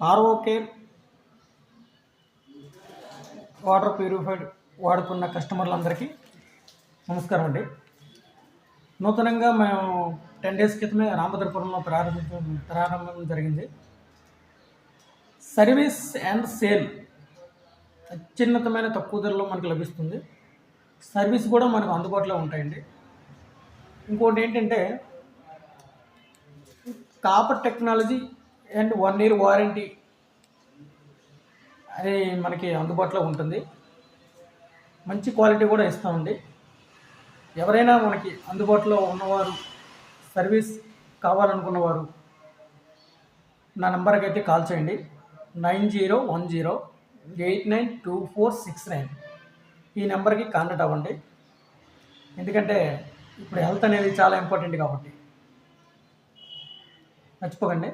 RO care water purified వాడుతున్న కస్టమర్లందరికీ నమస్కారం అండి. నూతనంగా మేము 10 డేస్ క్రితమే రామభద్రపురంలో ప్రారంభం జరిగింది. సర్వీస్ అండ్ సేల్ అత్యున్నతమైన తక్కువ ధరలో మనకు లభిస్తుంది. సర్వీస్ కూడా మనకు అందుబాటులో ఉంటాయండి. ఇంకోటి ఏంటంటే copper technology and 1 year warranty అది మనకి అందుబాటులో ఉంటుంది. మంచి క్వాలిటీ కూడా ఇస్తామండి. ఎవరైనా మనకి అందుబాటులో ఉన్నవారు సర్వీస్ కావాలనుకున్నవారు నా నెంబర్కి అయితే కాల్ చేయండి. 9010892469 ఈ నెంబర్కి కాంటాక్ట్ అవ్వండి. ఎందుకంటే ఇప్పుడు హెల్త్ అనేది చాలా ఇంపార్టెంట్ కాబట్టి మర్చిపోకండి.